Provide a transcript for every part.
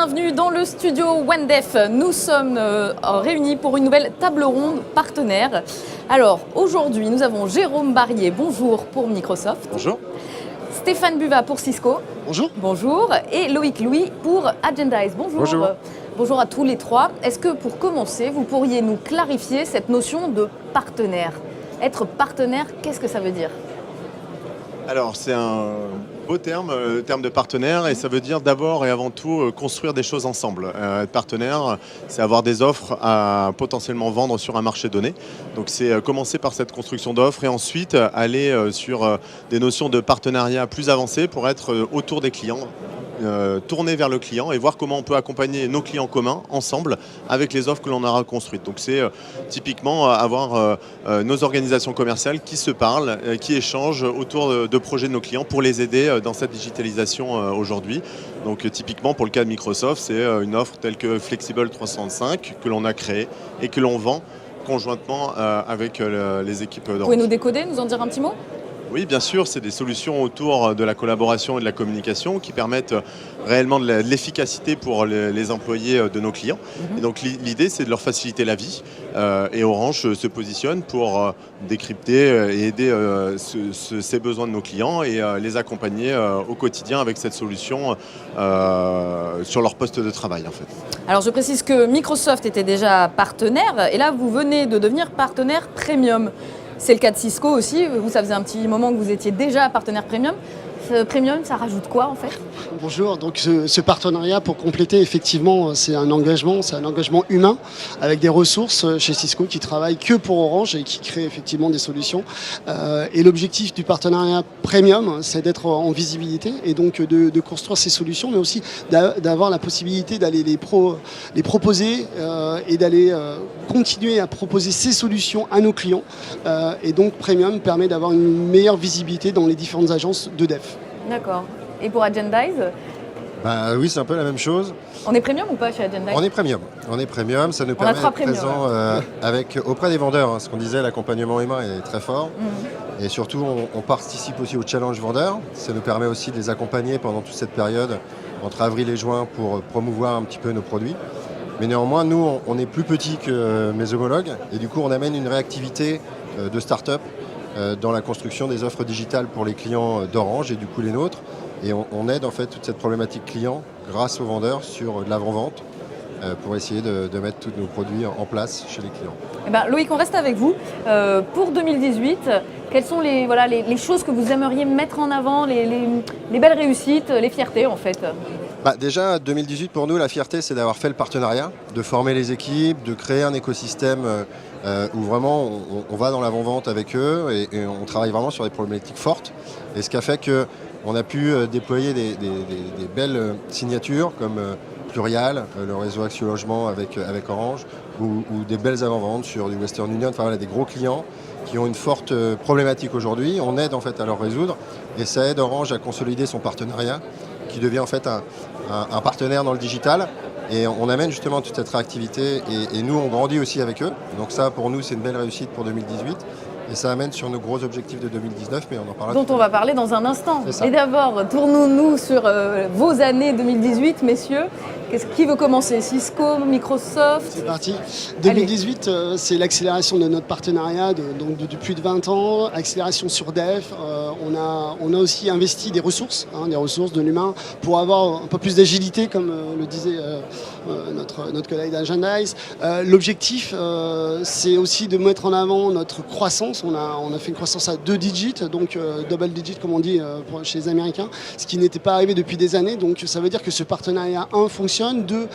bienvenue dans le studio OneDef. Nous sommes réunis pour une nouvelle table ronde partenaire. Alors aujourd'hui, nous avons Jérôme Barrier, bonjour pour Microsoft. Bonjour. Stéphane Buvat pour Cisco. Bonjour. Bonjour. Et Loïc Louis pour Agendize. Bonjour. Bonjour. Bonjour à tous les trois. Est-ce que pour commencer, vous pourriez nous clarifier cette notion de partenaire? Être partenaire, qu'est-ce que ça veut dire? Alors c'est un beau terme, le terme de partenaire, et ça veut dire d'abord et avant tout construire des choses ensemble. Être partenaire, c'est avoir des offres à potentiellement vendre sur un marché donné. Donc c'est commencer par cette construction d'offres et ensuite aller sur des notions de partenariat plus avancées pour être autour des clients. Tourner vers le client et voir comment on peut accompagner nos clients communs ensemble avec les offres que l'on aura construites. Donc c'est typiquement avoir nos organisations commerciales qui se parlent, qui échangent autour de projets de nos clients pour les aider dans cette digitalisation aujourd'hui. Donc typiquement pour le cas de Microsoft, c'est une offre telle que Flexible 365 que l'on a créée et que l'on vend conjointement avec les équipes d'Orange. Vous pouvez nous décoder, nous en dire un petit mot? Oui, bien sûr, c'est des solutions autour de la collaboration et de la communication qui permettent réellement de l'efficacité pour les employés de nos clients. Et donc l'idée, c'est de leur faciliter la vie. Et Orange se positionne pour décrypter et aider ces besoins de nos clients et les accompagner au quotidien avec cette solution sur leur poste de travail, en fait. Alors je précise que Microsoft était déjà partenaire et là vous venez de devenir partenaire premium. C'est le cas de Cisco aussi. Vous, ça faisait un petit moment que vous étiez déjà partenaire premium. Ce premium, ça rajoute quoi en fait? Bonjour, donc ce partenariat pour compléter, effectivement, c'est un engagement humain avec des ressources chez Cisco qui travaillent que pour Orange et qui créent effectivement des solutions. Et l'objectif du partenariat premium, c'est d'être en visibilité et donc de construire ces solutions, mais aussi d'avoir la possibilité d'aller les proposer et d'aller continuer à proposer ces solutions à nos clients. Et donc premium permet d'avoir une meilleure visibilité dans les différentes agences de dev. D'accord. Et pour Agendize? Oui, c'est un peu la même chose. On est premium ou pas chez Agendize? On est premium, ça nous permet d'être présent auprès des vendeurs. Ce qu'on disait, l'accompagnement humain est très fort. Et surtout, on participe aussi au challenge vendeur. Ça nous permet aussi de les accompagner pendant toute cette période, entre avril et juin, pour promouvoir un petit peu nos produits. Mais néanmoins, nous, on est plus petits que mes homologues. Et du coup, on amène une réactivité de start-up dans la construction des offres digitales pour les clients d'Orange et du coup les nôtres. Et on aide en fait toute cette problématique client grâce aux vendeurs sur de l'avant-vente pour essayer de mettre tous nos produits en place chez les clients. Eh ben, Loïc, on reste avec vous. Pour 2018, quelles sont les choses que vous aimeriez mettre en avant, les belles réussites, les fiertés en fait? Déjà, 2018 pour nous, la fierté, c'est d'avoir fait le partenariat, de former les équipes, de créer un écosystème où vraiment on va dans l'avant-vente avec eux et on travaille vraiment sur des problématiques fortes. Et ce qui a fait qu'on a pu déployer des belles signatures comme Plurial, le réseau Axio Logement avec Orange, ou des belles avant-ventes sur du Western Union, enfin voilà, des gros clients qui ont une forte problématique aujourd'hui. On aide en fait à leur résoudre et ça aide Orange à consolider son partenariat qui devient en fait un partenaire dans le digital. Et on amène justement toute cette réactivité et nous on grandit aussi avec eux. Donc ça pour nous c'est une belle réussite pour 2018 et ça amène sur nos gros objectifs de 2019 mais on en parlera. Dont on va parler dans un instant. Et d'abord tournons-nous sur vos années 2018 messieurs. Qui veut commencer? Cisco, Microsoft? C'est parti. 2018, c'est l'accélération de notre partenariat de plus de 20 ans, accélération sur Dev. On a aussi investi des ressources de l'humain pour avoir un peu plus d'agilité, comme le disait notre collègue d'Agendize. L'objectif, c'est aussi de mettre en avant notre croissance. On a fait une croissance à 2 digits, donc double digit comme on dit chez les Américains, ce qui n'était pas arrivé depuis des années. Donc ça veut dire que ce partenariat, fonctionne. 2,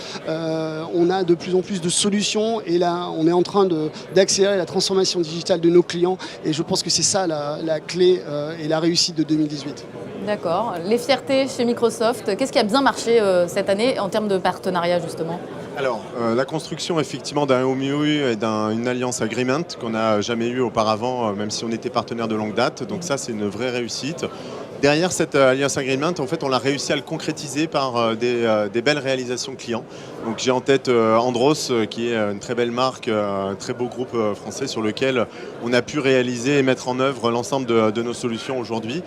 on a de plus en plus de solutions et là on est en train d'accélérer la transformation digitale de nos clients et je pense que c'est ça la clé et la réussite de 2018. D'accord. Les fiertés chez Microsoft, qu'est-ce qui a bien marché cette année en termes de partenariat justement? Alors, la construction effectivement d'un MOU et d'une alliance agreement qu'on n'a jamais eu auparavant, même si on était partenaire de longue date. Donc ça, c'est une vraie réussite. Derrière cette alliance agreement, en fait, on a réussi à le concrétiser par des belles réalisations clients. Donc j'ai en tête Andros, qui est une très belle marque, un très beau groupe français sur lequel on a pu réaliser et mettre en œuvre l'ensemble de nos solutions aujourd'hui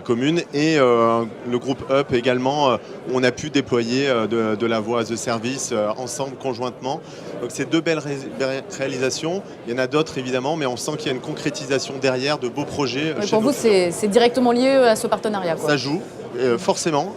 communes. Et le groupe Up également, où on a pu déployer de la voix as a service ensemble, conjointement. Donc c'est deux belles réalisations. Il y en a d'autres évidemment, mais on sent qu'il y a une concrétisation derrière de beaux projets. Mais pour vous, c'est directement lié à ce partenariat, quoi. Ça joue. Forcément,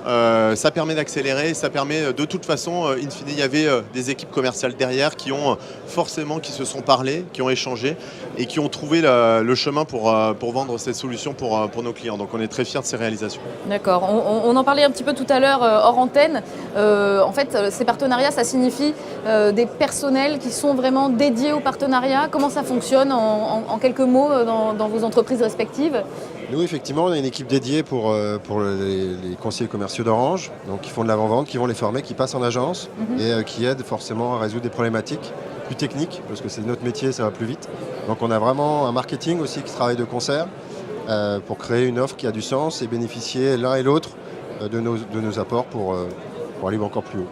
ça permet d'accélérer, ça permet de toute façon, in fine, il y avait des équipes commerciales derrière qui se sont parlé, qui ont échangé et qui ont trouvé le chemin pour vendre ces solutions pour nos clients. Donc on est très fiers de ces réalisations. D'accord, on en parlait un petit peu tout à l'heure hors antenne. En fait, ces partenariats, ça signifie des personnels qui sont vraiment dédiés au partenariat. Comment ça fonctionne en quelques mots dans vos entreprises respectives ? Nous, effectivement, on a une équipe dédiée pour les conseillers commerciaux d'Orange, donc qui font de l'avant-vente, qui vont les former, qui passent en agence et qui aident forcément à résoudre des problématiques plus techniques, parce que c'est notre métier, ça va plus vite. Donc on a vraiment un marketing aussi qui travaille de concert pour créer une offre qui a du sens et bénéficier l'un et l'autre de nos apports pour aller encore plus haut.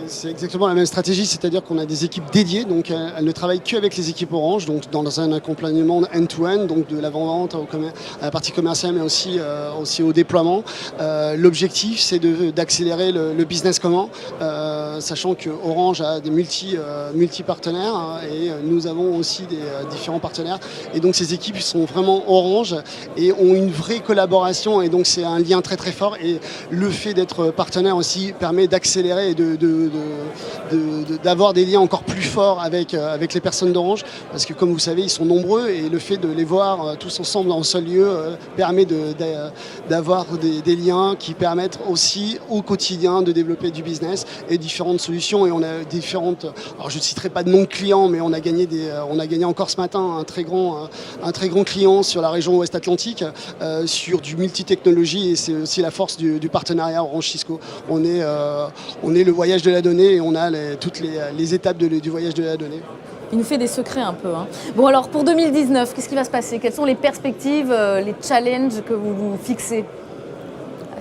C'est exactement la même stratégie, c'est-à-dire qu'on a des équipes dédiées, donc elles ne travaillent qu'avec les équipes Orange, donc dans un accompagnement end-to-end, donc de l'avant-vente à la partie commerciale, mais aussi au déploiement. L'objectif, c'est d'accélérer le business commun, sachant que Orange a des multi-partenaires hein, et nous avons aussi des différents partenaires. Et donc ces équipes sont vraiment Orange et ont une vraie collaboration, et donc c'est un lien très très fort. Et le fait d'être partenaire aussi permet d'accélérer et d'avoir des liens encore plus forts avec les personnes d'Orange, parce que comme vous savez, ils sont nombreux et le fait de les voir tous ensemble dans un seul lieu permet d'avoir des liens qui permettent aussi au quotidien de développer du business et différentes solutions. Et on a différentes, alors je ne citerai pas de nom de clients, mais on a gagné encore ce matin un très grand client sur la région Ouest Atlantique sur du multi-technologie, et c'est aussi la force du partenariat Orange-Cisco. On est le voyage de la donnée et on a toutes les étapes du voyage de la donnée. Il nous fait des secrets un peu. Hein. Bon alors pour 2019, qu'est-ce qui va se passer ? Quelles sont les perspectives, les challenges que vous vous fixez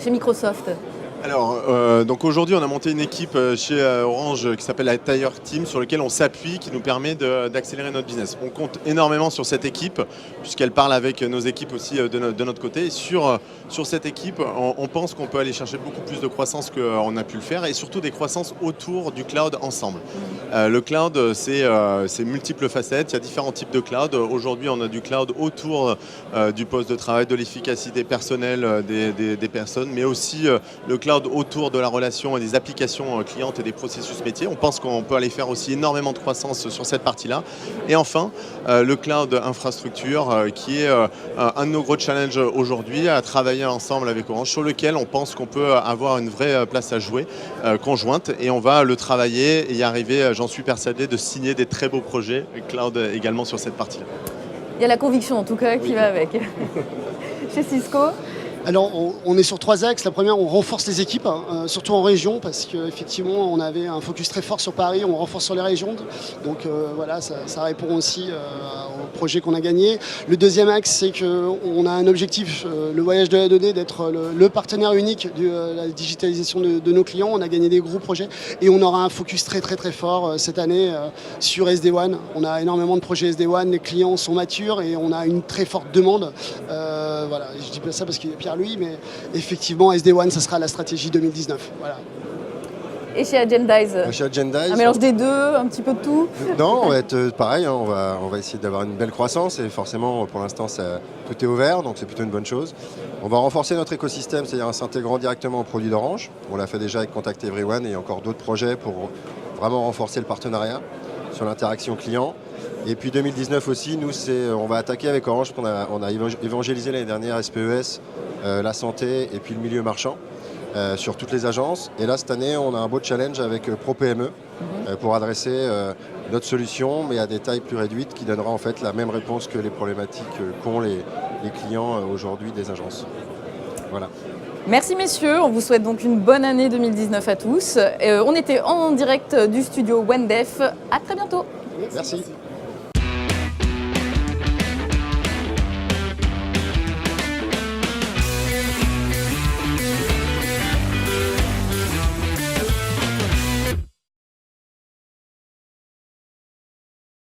chez Microsoft ? Alors, donc aujourd'hui, on a monté une équipe chez Orange qui s'appelle la Tire Team, sur laquelle on s'appuie, qui nous permet d'accélérer notre business. On compte énormément sur cette équipe, puisqu'elle parle avec nos équipes aussi de notre côté. Et sur cette équipe, on pense qu'on peut aller chercher beaucoup plus de croissance qu'on a pu le faire, et surtout des croissances autour du cloud ensemble. Le cloud, c'est multiples facettes, il y a différents types de cloud. Aujourd'hui, on a du cloud autour du poste de travail, de l'efficacité personnelle des personnes, mais aussi le cloud autour de la relation et des applications clientes et des processus métiers. On pense qu'on peut aller faire aussi énormément de croissance sur cette partie-là. Et enfin, le cloud infrastructure qui est un de nos gros challenges aujourd'hui, à travailler ensemble avec Orange, sur lequel on pense qu'on peut avoir une vraie place à jouer conjointe, et on va le travailler et y arriver, j'en suis persuadé, de signer des très beaux projets cloud également sur cette partie-là. Il y a la conviction en tout cas qui va avec. Chez Cisco ? Alors, on est sur 3 axes. La première, on renforce les équipes, surtout en région, parce qu'effectivement, on avait un focus très fort sur Paris, on renforce sur les régions. Donc voilà, ça répond aussi au projet qu'on a gagné. Le deuxième axe, c'est qu'on a un objectif, le voyage de la donnée, d'être le partenaire unique de la digitalisation de nos clients. On a gagné des gros projets et on aura un focus très très très fort cette année sur SD-WAN. On a énormément de projets SD-WAN, les clients sont matures et on a une très forte demande. Voilà, je dis pas ça parce qu'il y a Pierre-Louis, mais effectivement, SD-WAN, ça sera la stratégie 2019. Voilà. Et chez Agendize ? Chez Agendize, un mélange des deux, un petit peu de tout ? Non, on va être pareil, hein, on va essayer d'avoir une belle croissance, et forcément, pour l'instant, tout est ouvert, donc c'est plutôt une bonne chose. On va renforcer notre écosystème, c'est-à-dire en s'intégrant directement aux produits d'Orange. On l'a fait déjà avec Contact Everyone, et il y a encore d'autres projets pour vraiment renforcer le partenariat sur l'interaction client. Et puis 2019 aussi, nous, on va attaquer avec Orange, on a évangélisé l'année dernière SPES, la santé et puis le milieu marchand sur toutes les agences. Et là, cette année, on a un beau challenge avec ProPME pour adresser notre solution, mais à des tailles plus réduites, qui donnera en fait la même réponse que les problématiques qu'ont les clients aujourd'hui des agences. Voilà. Merci messieurs, on vous souhaite donc une bonne année 2019 à tous. On était en direct du studio Wendef. À très bientôt. Merci.